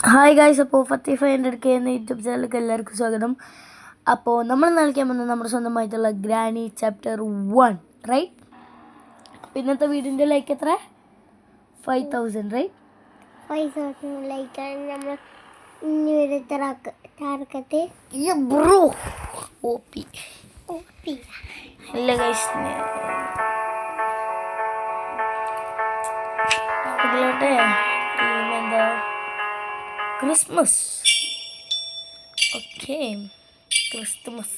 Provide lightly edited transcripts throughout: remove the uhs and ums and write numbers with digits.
Hi guys, അപ്പോൾ 4500K എന്ന YouTube ചാനലിലേക്ക് എല്ലാവർക്കും സ്വാഗതം. അപ്പോൾ നമ്മൾ കളിക്കാൻ വന്നത് നമ്മുടെ സ്വന്തമായിട്ടുള്ള ഗ്രാനി ചാപ്റ്റർ 1 റൈറ്റ്. അപ്പോൾ ഇന്നത്തെ വീഡിയോൻ്റെ ലൈക്ക് എത്ര? 5000 റൈറ്റ്. 5000 ലൈക്കാണ് നമ്മൾ ഇനി ടാർഗറ്റ്. ബ്രോ ഓപ്പി അല്ല ഗൈസ്, ഇതിലോട്ടെ എന്താ ക്രിസ്മസ്. ഓക്കെ, ക്രിസ്തുമസ്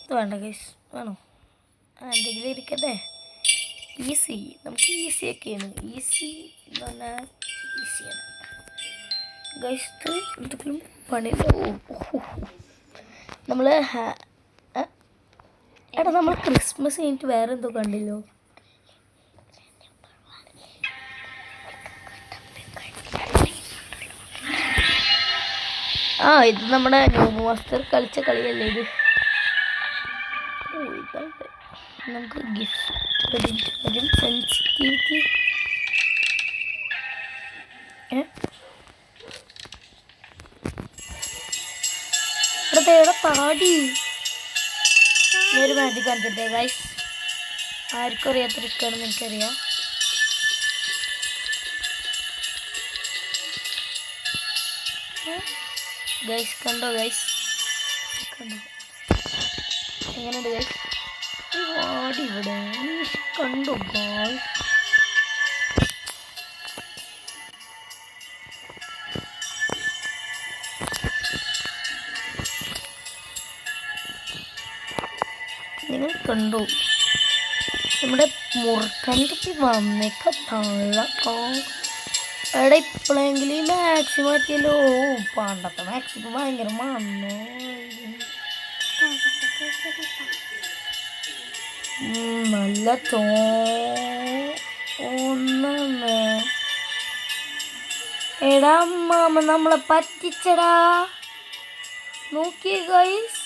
ഇത് വേണ്ട ഗൈസ്, വേണോ? എന്തെങ്കിലും ഇരിക്കട്ടെ. ഈസി, നമുക്ക് ഈസി ഒക്കെയാണ്. ഈസി എന്ന് പറഞ്ഞാൽ ഈസിയാണ് ഗൈസ്. എന്തെങ്കിലും പണി നമ്മൾ എടാ, നമ്മൾ ക്രിസ്മസ് കഴിഞ്ഞിട്ട് വേറെ എന്തോ കണ്ടില്ലോ. ഇത് നമ്മുടെ ന്യൂ മാസ്റ്റർ കളിച്ച കളിയല്ലേ ഇത്. നമുക്ക് ഗിഫ്റ്റ് സെൻസിറ്റിവിറ്റി താടി. ഞാനൊരു മാജിക് കാണിച്ചിട്ടേ ഗൈസ്. ആർക്കും അറിയാത്ത ട്രിക്കാണെന്ന് എനിക്കറിയാം. ഗൈസ് കണ്ടോ? ഗൈസ് കണ്ടോ എങ്ങനെയുണ്ട് ഗൈസ്? ഒരുപാട് ഇവിടെ കണ്ടോ ഗൈസ്? നിങ്ങൾ കണ്ടു നമ്മുടെ മുറുക്കൻ്റെ വന്നേക്ക തള്ള. എടാ, ഇപ്പോഴെങ്കിലും ഈ മാക്സി മാറ്റിയല്ലോ. പണ്ടത്തെ മാക്സിക്ക് ഭയങ്കര മണ്ണോ. നല്ല തോന്നേ. എടാ അമ്മാമ്മ നമ്മളെ പറ്റിച്ചടാ. നോക്കിയേ ഗൈസ്,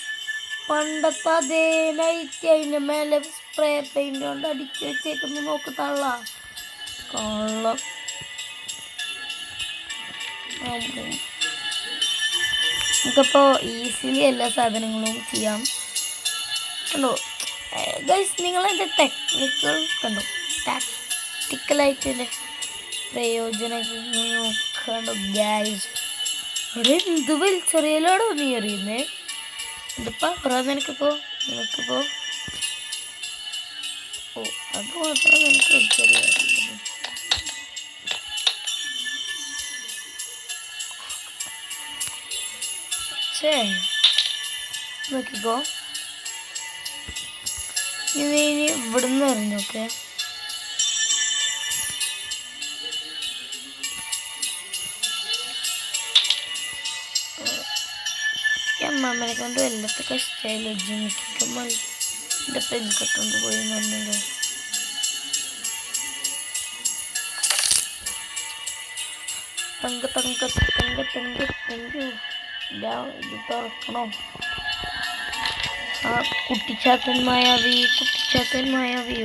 പണ്ടത്തെ അതേ നൈറ്റ് അതിൻ്റെ മേലെ സ്പ്രേ പെയിന്റ് കൊണ്ട് അടിച്ചു വെച്ചേക്കുന്നു. നോക്ക് തള്ള കള്ള. നമുക്കപ്പോൾ ഈസിലി എല്ലാ സാധനങ്ങളും ചെയ്യാം. കണ്ടോ ഗൈസ്? നിങ്ങളതിൻ്റെ ടെക്നിക്കൽ കണ്ടോ? ടാക്ടിക്കലായിട്ട് പ്രയോജനം കണ്ടോ ഗൈസ്? അവിടെ എന്ത് വലിച്ചെറിയലാടോ നീ അറിയുന്നേ? ഇതിപ്പോൾ പറയാൻ നിനക്കിപ്പോൾ അത് മാത്രം നിനക്ക് വലിച്ചെറിയാറില്ല. നോക്കിക്കോ, ഇനി ഇവിടുന്ന് എറിഞ്ഞോക്കെ. അമ്മാമ്മനെ കൊണ്ട് എല്ലാത്തൊക്കെ ഇഷ്ടമായില്ല. ജിമിക്കുമ്പോൾ എൻ്റെ പെൺകെട്ടുകൊണ്ട് പോയി നന്നല്ലോ. തങ്ക ഇത് തുറക്കണോ? ആ കുട്ടിച്ചാത്തൻ മായാവി.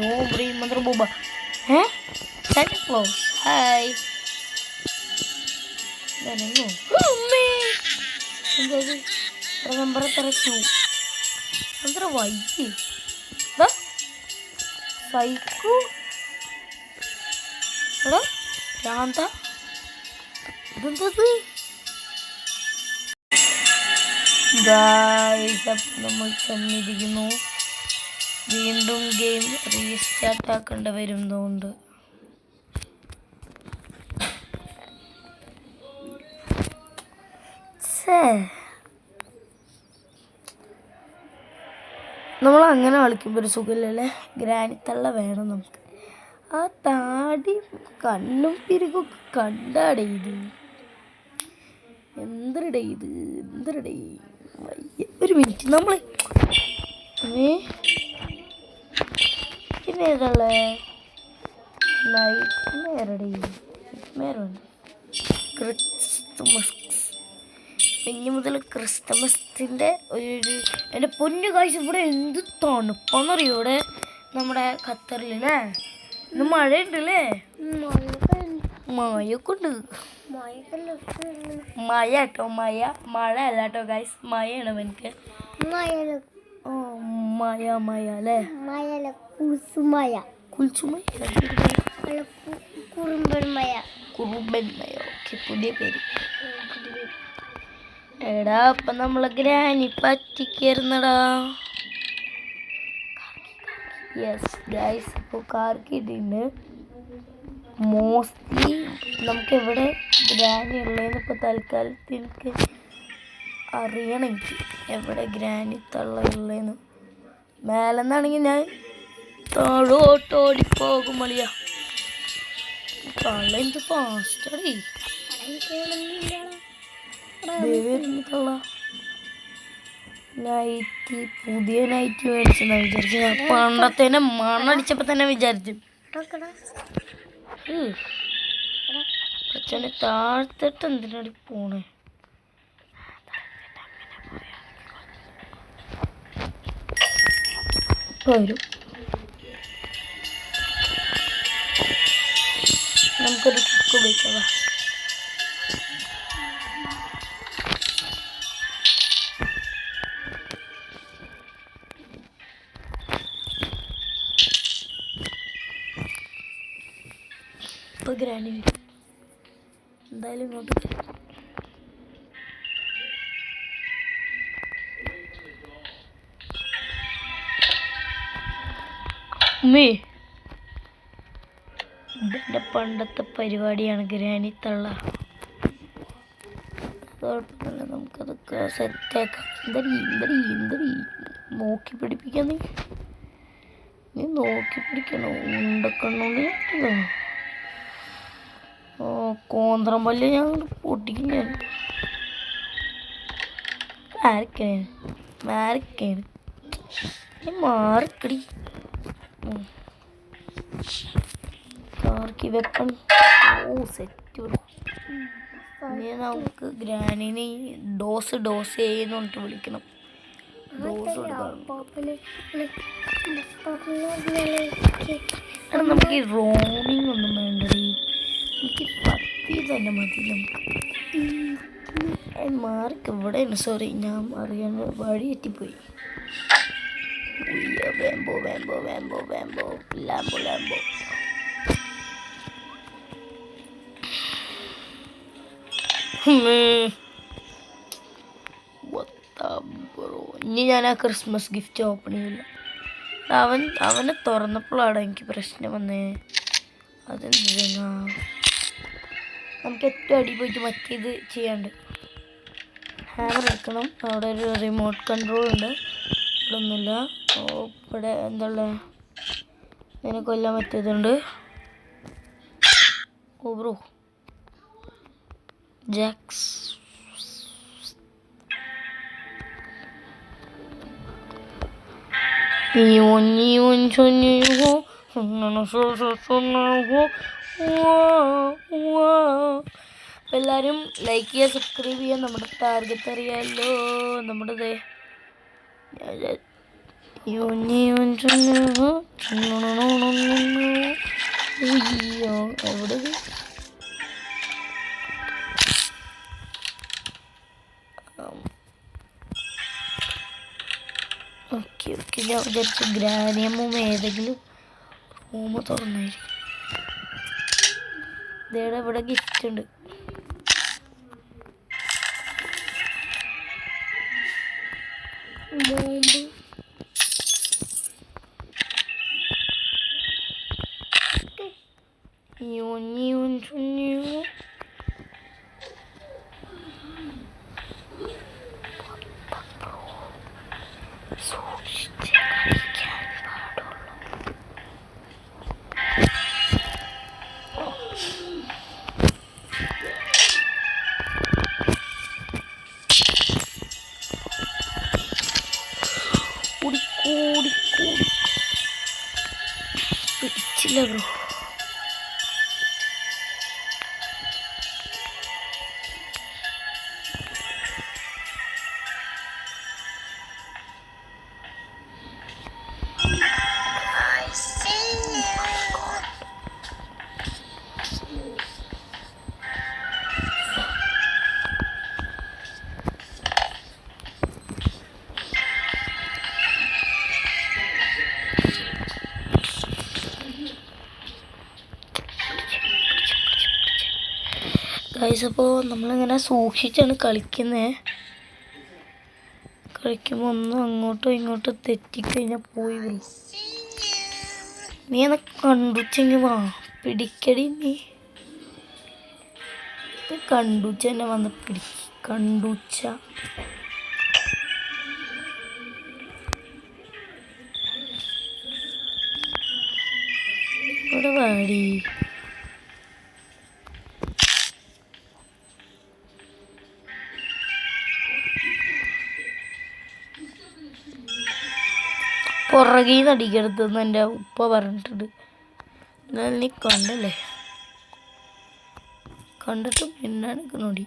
ഓ ബ്രീൻ മദർ ബോബ. Santa Claus hi. നമ്പർ എത്ര? 2. അത്ര വൈകി സൈക്കോ. എടാ ഭ്രാന്ത, ഇതെന്തത്? ഗായ്സ്, നമ്മൾ ചെന്നിരിക്കുന്നു. വീണ്ടും ഗെയിം റീസ്റ്റാർട്ട് ആക്കേണ്ടി വരുന്നതുകൊണ്ട് നമ്മൾ അങ്ങനെ കളിക്കുമ്പോൾ ഒരു സുഖമില്ലല്ലേ. ഗ്രാനിത്തള്ള വേണം നമുക്ക്. ആ താടി കണ്ണും പിരികൊക്കെ കണ്ടാടേ ഇത്. എന്തരടേ ഇത്? ഒരു മിനിറ്റ്, നമ്മൾ പിന്നെ ഏതാളെ നൈറ്റ്മെയറടേ. ക്രിസ്തുമസ് ഇനി മുതൽ ക്രിസ്തുമസിൻ്റെ എൻ്റെ പൊന്നു കാഴ്ച. ഇവിടെ എന്ത് തണുപ്പാന്നറിയോ ഇവിടെ നമ്മുടെ ഖത്തറിലല്ലേ? ഇന്ന് മഴയുണ്ടല്ലേ? മഴയൊക്കെ ഉണ്ട്. മഴയൊക്കെ മഴ കേട്ടോ, മഴ അല്ല കേട്ടോ ഗൈസ്, മഴയാണ് എനിക്ക്. മഴ ഓ മഴ അല്ലേ? മഴ കുസുമഴ കുൽച്ചുമഴ, കുറുമ്പൻ മഴ. കുറുമ്പൻ മഴ. ഓക്കെ, പുതിയ പേര്. എടാ അപ്പൊ നമ്മളെ ഗ്രാനി പറ്റിക്കായിരുന്നടാ. യെസ് ഗൈസ്, ഇപ്പോൾ കാർക്കിട്ടുണ്ട്. മോസ്റ്റ്ലി നമുക്ക് എവിടെ ഗ്രാനി ഉള്ളതെന്ന് ഇപ്പോൾ തൽക്കാലത്ത് എനിക്ക് അറിയണം. എനിക്ക് എവിടെ ഗ്രാനി തള്ള ഉള്ളതെന്ന്. മേലെന്നാണെങ്കിൽ ഞാൻ താഴോട്ടോടിപ്പോകും മളിയാ. തള്ള എന്ത് ഫാസ്റ്റഡേ തള്ള. നൈറ്റി, പുതിയ നൈറ്റി മേടിച്ചെന്നാ വിചാരിച്ചു. പണ്ടത്തേനെ മണ്ണടിച്ചപ്പോ തന്നെ വിചാരിച്ചു അച്ഛനെ താഴ്ത്തിട്ട് എന്തിനാടി പോണേ. വരും, നമുക്കൊരു ട്രിക്ക് ഉപയോഗിക്കാം. ഇപ്പൊ ഗ്രാനി വരും എന്തായാലും ഇങ്ങോട്ട്. ഇതെൻ്റെ പണ്ടത്തെ പരിപാടിയാണ് ഗ്രാനി തള്ള. കുഴപ്പമില്ല, നമുക്കതൊക്കെ സെറ്റാക്കാം. എന്തരീ നോക്കി പിടിപ്പിക്കാൻ. നീ നോക്കി പിടിക്കണോ? ഉണ്ടക്കണ്ണോണ്ട് കോന്ത്രം പല്ല് ഞാൻ പൊട്ടിക്കും. ഞാൻ മാറിക്കാണ് മാറിക്കടി. കാർക്കി വെപ്പൺ. ഓ സെറ്റ്. ഇനി നമുക്ക് ഗ്രാനിനെ ഡോസ് ചെയ്യുന്ന പറഞ്ഞിട്ട് വിളിക്കണം. ഡോസ് എടാ നമുക്ക് ഈ റോമിങ് ഒന്നും വേണ്ടടി, എനിക്ക് 10 തന്നെ മതി. നമുക്ക് മാർക്ക് ഇവിടെയാണ്. സോറി, ഞാൻ അറിയാൻ വഴി എത്തിപ്പോയി. വേമ്പോ ലാംബോ. ഇനി ഞാൻ ആ ക്രിസ്മസ് ഗിഫ്റ്റ് ഓപ്പൺ ചെയ്യില്ല. അവനെ തുറന്നപ്പോഴാണ് എനിക്ക് പ്രശ്നം വന്നേ. അതെന്താ, നമുക്ക് ഏറ്റവും അടി പോയിട്ട് മറ്റേത് ചെയ്യാണ്ട് ഹാമർ എടുക്കണം. അവിടെ ഒരു റിമോട്ട് കൺട്രോൾ ഉണ്ട്. ഇവിടെ ഒന്നുമില്ല. ഇവിടെ എന്തുള്ള ഇതിനെ കൊല്ലാൻ പറ്റിയതുണ്ട്. ഓ ബ്രോ ജാക്സ്. എല്ലാവരും ലൈക്ക് ചെയ്യുക, സബ്സ്ക്രൈബ് ചെയ്യുക. നമ്മുടെ ടാർഗറ്റ് അറിയാമല്ലോ. നമ്മുടെ എവിടെ ഓക്കെ ഞാൻ വിചാരിച്ചു ഗ്രാനിയമ്മും ഏതെങ്കിലും റൂമ് തുറന്നായിരിക്കും. ഇതേടെ ഇവിടെ ഗിഫ്റ്റ് ഉണ്ട്. ബോംബ് പിടിച്ചില്ല ബ്രോ. ഗൈസ് അപ്പോൾ നമ്മളിങ്ങനെ സൂക്ഷിച്ചാണ് കളിക്കുന്നത്. കളിക്കുമ്പോൾ ഒന്നും അങ്ങോട്ടും ഇങ്ങോട്ടും തെറ്റിക്കഴിഞ്ഞാൽ പോയി വരും. നീ എന്നെ കണ്ടുച്ചെങ്കിൽ വാ പിടിക്കടി. നീ കണ്ടുച്ച എന്നെ വന്ന് കണ്ടുച്ച. ഇവിടെ വാടി. പുറകെ നടിക്കരുതെന്ന് എൻ്റെ ഉപ്പ പറഞ്ഞിട്ടുണ്ട്. എന്നാൽ നീ കണ്ടല്ലേ, കണ്ടിട്ട് പിന്നെ എനിക്ക് നോടി.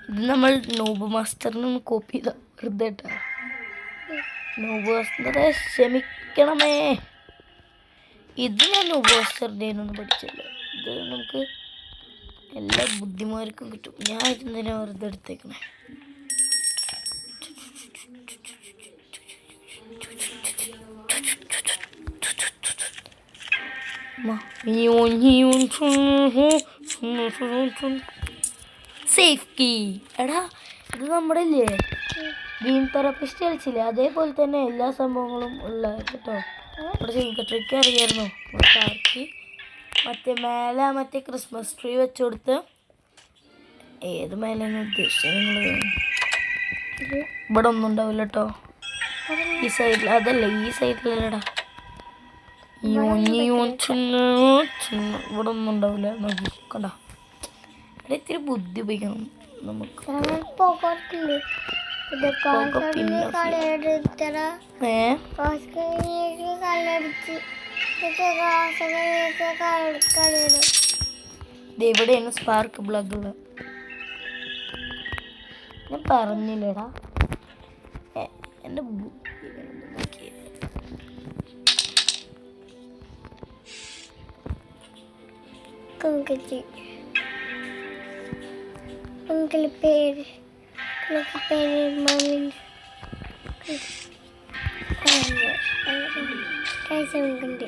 ഇത് നമ്മൾ നോബ് മാസ്റ്ററിന് കോപ്പി ചെയ്ത വെറുതെ കേട്ടാ. നോബ് മാസ്റ്ററെ ക്ഷമിക്കണമേ. ഇത് ഞാൻ നോബ് മാസ്റ്ററിൻ്റെ ഒന്നും പഠിച്ചില്ല. ഇത് നമുക്ക് എല്ലാ ബുദ്ധിമാർക്കും കിട്ടും. ഞാൻ ഇതെന്തിനാ വെറുതെ എടുത്തേക്കണേ. Safe key. എടാ ഇത് നമ്മുടെ ഇല്ലേ ഗെയിം തെറാപ്പിസ്റ്റ് കളിച്ചില്ലേ, അതേപോലെ തന്നെ എല്ലാ സംഭവങ്ങളും ഉള്ള കേട്ടോ. ഇവിടെ സെക്രട്ടറിക്ക് അറിയായിരുന്നു. ആർക്കി മറ്റേ മേലെ മറ്റേ ക്രിസ്മസ് ട്രീ വെച്ച് കൊടുത്ത്. ഏത് മേലെന്ന് ഉദ്ദേശിച്ചത് നിങ്ങൾ? ഇവിടെ ഒന്നും ഉണ്ടാവില്ല കേട്ടോ. ഈ സൈഡിൽ അതല്ല, ഈ സൈഡിലല്ലടാ. ഇവിടെ ഒന്നും ഉണ്ടാവില്ല. നോക്കി കണ്ട. ഇവിടെ ഇത്തിരി ബുദ്ധി ഉപയോഗിക്കണം നമുക്ക്. ഇവിടെയാണ് സ്പാർക്ക് പ്ലഗ് ഉള്ളത്. ഞാൻ പറഞ്ഞില്ലടാ എൻ്റെ ബുദ്ധി. Uncle Pear, Uncle Pear, Mommy. Guys, I'm going to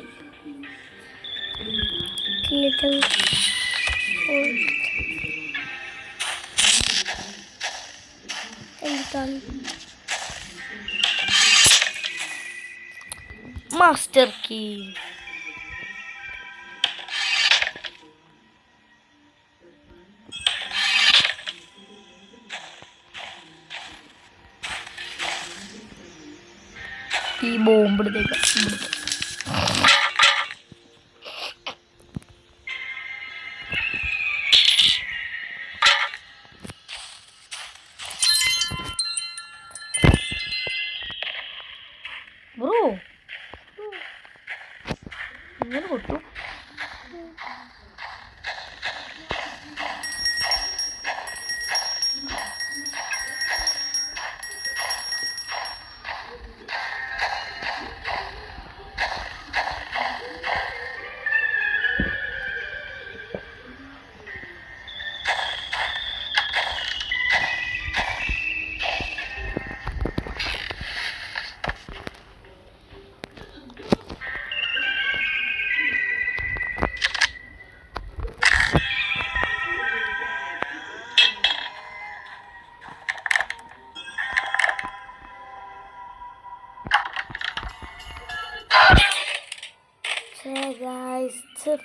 little. Master key. ഈ ബോംബ് എടുത്തേക്കാം. ബ്രോ ഇങ്ങനെ കൊട്ടു.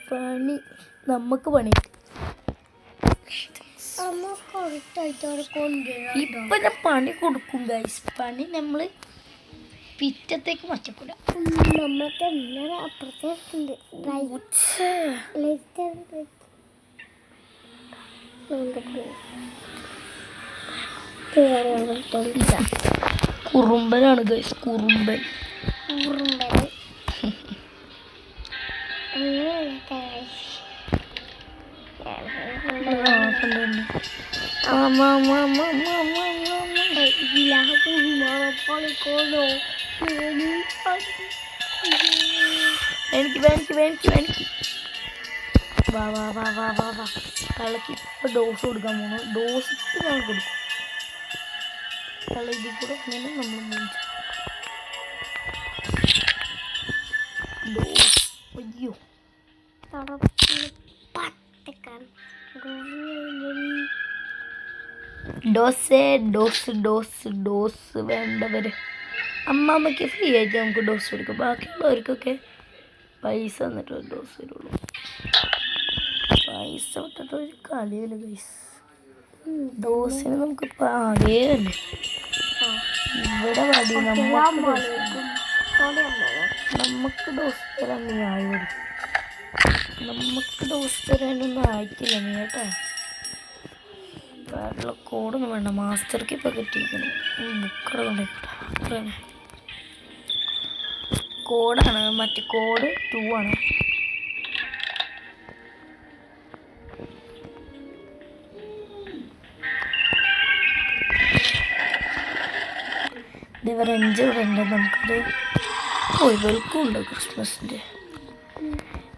പണി നമുക്ക് പണി ഇപ്പൊ ഞാൻ പണി കൊടുക്കും ഗൈസ്. പണി നമ്മള് പിറ്റത്തേക്ക് മച്ചക്കൂല. നമ്മൾക്ക് എല്ലാവരും അപ്പുറത്തേക്കുണ്ട്. കുറുമ്പനാണ് ഗൈസ്, കുറുമ്പൻ. എനിക്ക് വാ വാ വാ വാ വാ വാ. കളക്ക് ഇപ്പൊ ഡോസ് കൊടുക്കാൻ പോണു. ഡോസ് ഇപ്പൊ ഞാൻ കൊടുക്കും. കള ഇതിൽ കൂടെ ഇങ്ങനെ നമ്മൾ ഡോസ്. അയ്യോ പട്ടിക്കാൻ ഡോസ് വേണ്ടവർ അമ്മാമ്മയ്ക്ക് ഫ്രീ ആയിട്ട് നമുക്ക് ഡോസ് കൊടുക്കും. ബാക്കിയുള്ളവർക്കൊക്കെ പൈസ തന്നിട്ട് ഒരു ഡോസ് തരുള്ളൂ. പൈസ വിട്ടിട്ട് ഒരു കളിയില്ല ഗൈസ്. ഡോസിന് നമുക്ക് ആകെ തന്നെ ഇവിടെ മതി. നമുക്ക് ഡോസ് തരാൻ നീ ആയി കൊടുക്കും. നമുക്ക് ഡോസ് തരാനൊന്നും ആയിട്ടില്ല നീ കേട്ടാ. വേറെ കോഡൊന്നും വേണ്ട. മാസ്റ്റർക്ക് ഇപ്പം കിട്ടിയിരിക്കണം. ബുക്കടെ കൊണ്ടേക്കട്ടെ. കോഡാണ്, മറ്റേ കോഡ് 2 ആണ്. ഇവർ 5 ഇവിടെ ഉണ്ട്. നമുക്കത് വെൽക്കുണ്ട് ക്രിസ്മസിൻ്റെ.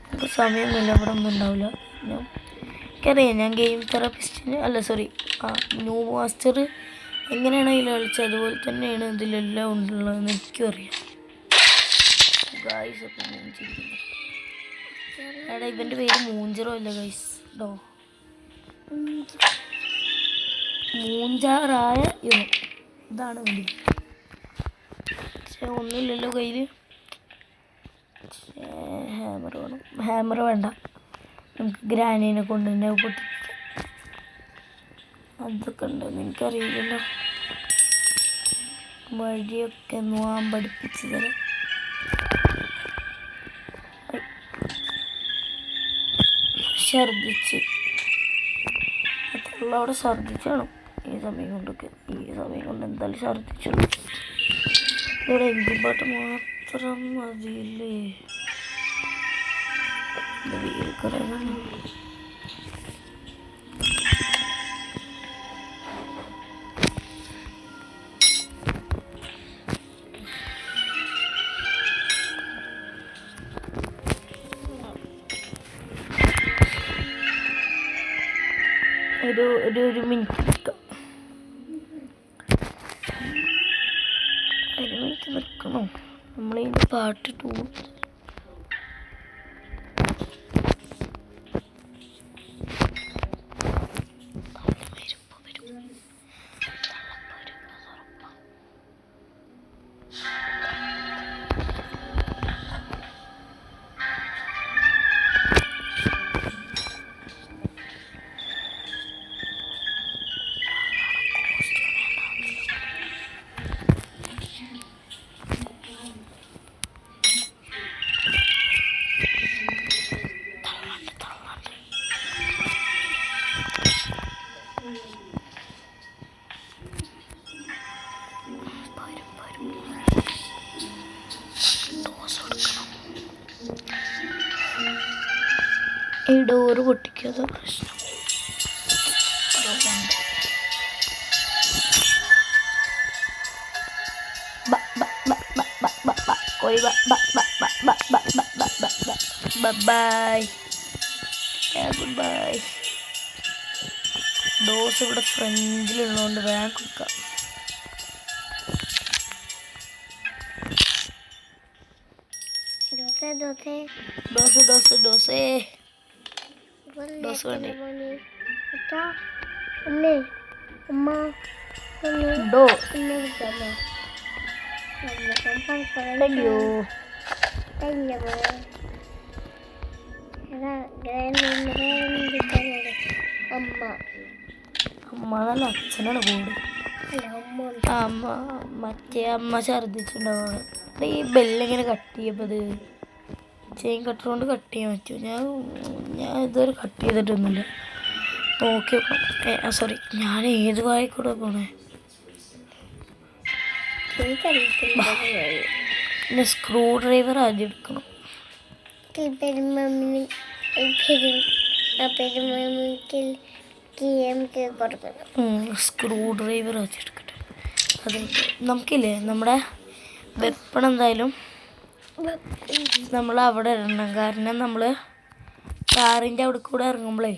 നമുക്ക് സമയമൊന്നുമില്ല, ഇവിടെ ഒന്നും ഉണ്ടാവില്ല. എനിക്കറിയാം ഞാൻ ഗെയിം തെറാപ്പിസ്റ്റിന് ന്യൂ മാസ്റ്റർ എങ്ങനെയാണ് അതിൽ കളിച്ചത് അതുപോലെ തന്നെയാണ് ഇതിലെല്ലാം ഉണ്ടുള്ളതെന്ന് എനിക്കും അറിയാം. ഗായ്സ് അപ്പം മൂഞ്ചിരിക്കുന്നു. എടാ ഇവൻ്റെ പേര് മൂഞ്ചറോ അല്ല ഗൈസ് ഡോ, മൂഞ്ചാറായ ഇതാണ് വേണ്ടി. പക്ഷെ ഒന്നുമില്ലല്ലോ കയ്യിൽ. ഹാമർ വേണം. ഹാമർ വേണ്ട, നമുക്ക് ഗ്രാനീനെ കൊണ്ട് തന്നെ പൊട്ടിക്കാം. അതൊക്കെ ഉണ്ടെന്ന് എനിക്കറിയില്ലല്ലോ. വഴിയൊക്കെ നോക്കാൻ പഠിപ്പിച്ചു തരാം. ഛർദിച്ച് അത്ര അവിടെ ഛർദിച്ചാണോ ഈ സമയം കൊണ്ടൊക്കെ? ഈ സമയം കൊണ്ട് എന്തായാലും ഛർദിച്ചു. ഇവിടെ എങ്കിൽ പാട്ട് മാത്രം മതിയില്ലേ? ഒരു മിനിറ്റ് നിൽക്കാം. ഒരു മിനിറ്റ് നിൽക്കണോ? നമ്മളതിൻ്റെ പാട്ട് 2 ഈ ഡോറ് പൊട്ടിക്കാതെ പ്രശ്നം. Bye good bye. ഡോസ് ഇവിടെ ഫ്രണ്ടിലുള്ളതുകൊണ്ട് വേഗം കൊടുക്കാം. ഡോസ് വേണ്ടി അമ്മ നല്ല അച്ഛനാണ് കൂട്. അമ്മ മറ്റേ അമ്മ ഛർദിച്ചിട്ടുണ്ടാവുക. ഈ ബെല്ലിങ്ങനെ കട്ട് ചെയ്യപ്പോൾ അത് ചെയിൻ കട്ടർ കൊണ്ട് കട്ട് ചെയ്യാൻ പറ്റുമോ? ഞാൻ ഇതുവരെ കട്ട് ചെയ്തിട്ടൊന്നുമില്ല. നോക്കി നോക്കണം. സോറി, ഞാൻ ഏത് വായിക്കൂടെ പോണേ? പിന്നെ സ്ക്രൂ ഡ്രൈവർ ആദ്യം എടുക്കണം. സ്ക്രൂ ഡ്രൈവർ ആദ്യം എടുക്കട്ടെ. അത് നമുക്കില്ലേ നമ്മുടെ വെപ്പൺ എന്തായാലും നമ്മൾ അവിടെ ഇടണം. കാരണം നമ്മൾ കാറിൻ്റെ അവിടെ കൂടെ ഇറങ്ങുമ്പോഴേ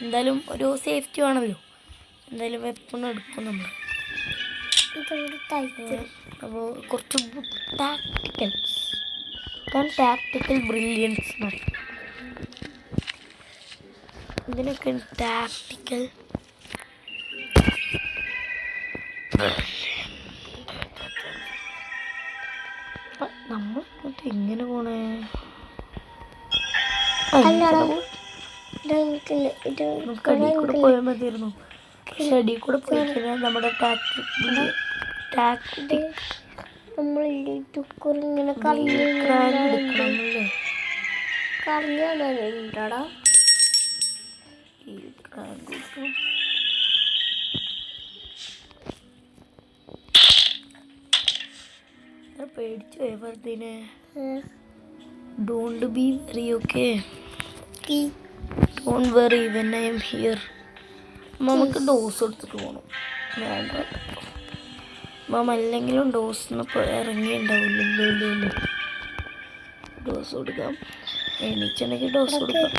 എന്തായാലും ഒരു സേഫ്റ്റി വേണമല്ലോ. എന്തായാലും വെപ്പൺ എടുക്കും നമ്മൾ. അപ്പോൾ കുറച്ച് ടാക്ടിക്കൽ ബ്രില്യൻസ് മതി. ഇതിനൊക്കെ ടാക്ടിക്കൽ നമ്മൾ എങ്ങനെ പോണേ നമുക്ക് അടിയിൽ കൂടെ പോയാൽ മതിയായിരുന്നു. പക്ഷെ അടിയിൽ കൂടെ പോയി കഴിഞ്ഞാൽ നമ്മുടെ പേടിച്ചു പോയ വെറുതെ. Don't be worry okay. Don't worry when I am here. നമുക്ക് ഡോസ് എടുത്തിട്ട് പോകണം. വേണ്ട മാമ അല്ലെങ്കിലും ഡോസിന് ഇറങ്ങിയിട്ടുണ്ടാവില്ലല്ലോ. ഡോസ് കൊടുക്കാം. എണീച്ചുണ്ടെങ്കിൽ ഡോസ് കൊടുക്കാം.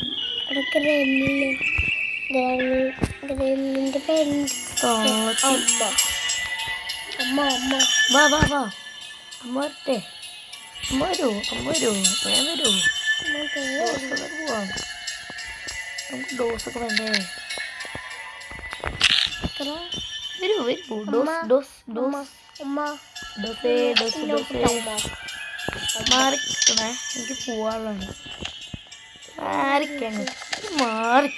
വാ വാ വാ അമ്മ വരട്ടെ. അമ്മ വരൂ വേഗം വരൂ. പോവാം. നമുക്ക് ഡോസൊക്കെ വേണ്ടേ? വരൂ ഡോസ്. മാറിക്കണേ, എനിക്ക് പോവാനുള്ളതാണ്. മാറിക്കങ്ങ് മാറി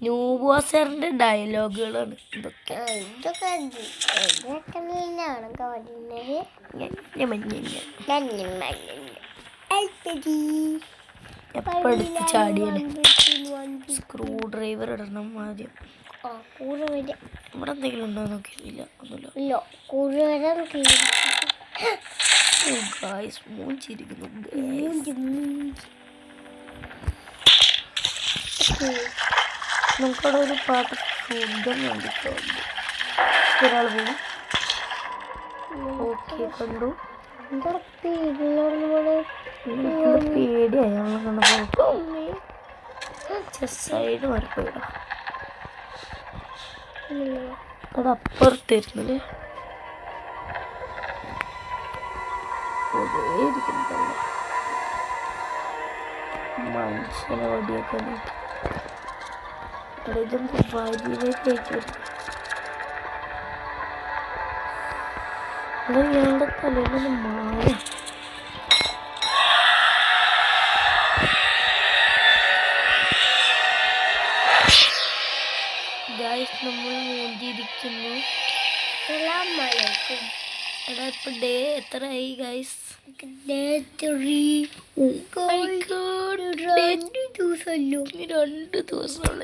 ന്യൂബോസറിന്റെ ഡയലോഗുകളാണ് ഇതൊക്കെ. എപ്പോഴെടുത്ത് ചാടിയാണ്. സ്ക്രൂ ഡ്രൈവർ ഇടണം ആദ്യം. ഇവിടെ എന്തെങ്കിലും ഉണ്ടോ നോക്കിയില്ല. ഒന്നുമില്ല. മൂഞ്ചിരിക്കുന്നു. നമുക്കവിടെ ഒരു പാട്ട് ശുദ്ധം വേണ്ടിയിട്ടുണ്ട്. ഒരാൾ പോകും. ഓക്കെ കണ്ടു. പേടിയായി നമ്മളെ കണ്ടപ്പോ. സൈഡ് മറക്കില്ല. അത് അപ്പുറത്തായിരുന്നല്ലേ. മനുഷ്യനെ വടിയൊക്കെ ഇതെന്ത് വരിയിലേക്ക് അയക്കും. ഇയാളുടെ തലയിൽ മാറി. ഗായ്സ് നമ്മൾ മൂണ്ടിയിരിക്കുന്നു. എടാ ഇപ്പൊ ഡേ എത്രയായി ഗായ്സ്? ഡേ 3. 2 ദിവസമുള്ള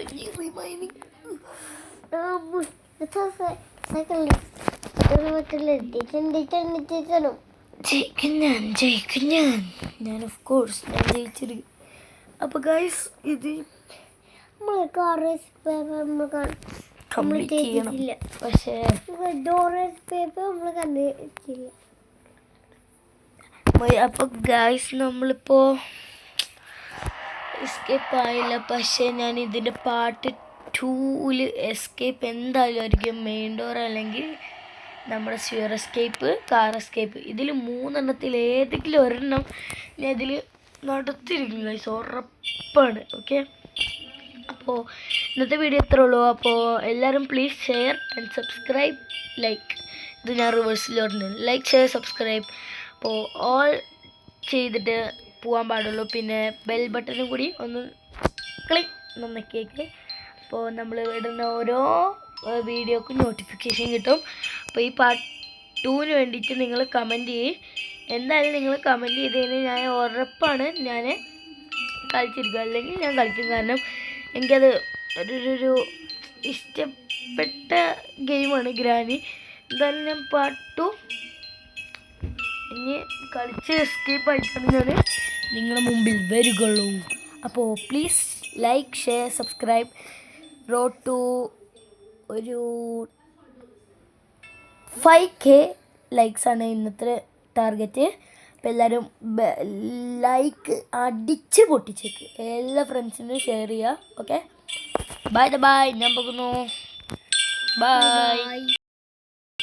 ജയിക്കും ഞാൻ ഓഫ് കോഴ്സ് ഞാൻ ജയിച്ചിരിക്കും. അപ്പൊ ഗായ്സ് ഇത് കംപ്ലീറ്റ് ചെയ്യണം. പക്ഷേ അപ്പൊ ഗായ്സ് നമ്മളിപ്പോ എസ്കേപ്പ് ആയില്ല. പക്ഷേ ഞാൻ ഇതിൻ്റെ പാർട്ട് 2 എസ്കേപ്പ് എന്തായാലും ആയിരിക്കും. മെയിൻ ഡോർ അല്ലെങ്കിൽ നമ്മുടെ സ്യൂർ എസ്കേപ്പ്, കാർ എസ്കേപ്പ്. ഇതിൽ 3 ഏതെങ്കിലും ഒരെണ്ണം ഞാൻ ഇതിൽ നടത്തിയിരിക്കും ഗൈസ്, ഉറപ്പാണ്. ഓക്കെ, അപ്പോൾ ഇന്നത്തെ വീഡിയോ ഇത്രേ ഉള്ളൂ. അപ്പോൾ എല്ലാവരും please share and subscribe. Like ഇത് ഞാൻ റിവേഴ്സിൽ പറഞ്ഞു. Like, share, subscribe. അപ്പോൾ ഓൾ ചെയ്തിട്ട് പോകാൻ പാടുള്ളൂ. പിന്നെ ബെൽ ബട്ടണും കൂടി ഒന്ന് ക്ലിക്ക് നന്നേക്ക്. അപ്പോൾ നമ്മൾ ഇടുന്ന ഓരോ വീഡിയോക്കും നോട്ടിഫിക്കേഷൻ കിട്ടും. അപ്പോൾ ഈ പാർട്ട് 2 വേണ്ടിയിട്ട് നിങ്ങൾ കമൻറ്റ് ചെയ്യും. എന്തായാലും നിങ്ങൾ കമൻറ്റ് ചെയ്ത് കഴിഞ്ഞാൽ ഞാൻ ഉറപ്പാണ് ഞാൻ കളിച്ചിരിക്കും. അല്ലെങ്കിൽ ഞാൻ കളിക്കും. കാരണം എനിക്കത് ഒരു ഇഷ്ടപ്പെട്ട ഗെയിമാണ് ഗ്രാനി. എന്തായാലും ഞാൻ പാർട്ട് 2 ഇനി കളിച്ച് എസ്കേപ്പ് ആയിട്ടാണ് ഞാൻ നിങ്ങളുടെ മുമ്പിൽ വരികയുള്ളൂ. അപ്പോൾ please like, share, subscribe. Road to ഒരു 5K ലൈക്സാണ് ഇന്നത്തെ ടാർഗറ്റ്. അപ്പോൾ എല്ലാവരും ലൈക്ക് അടിച്ച് പൊട്ടിച്ചേക്ക്. എല്ലാ ഫ്രണ്ട്സിനും ഷെയർ ചെയ്യുക. Okay, bye. ഞാൻ പോകുന്നു. ബൈ.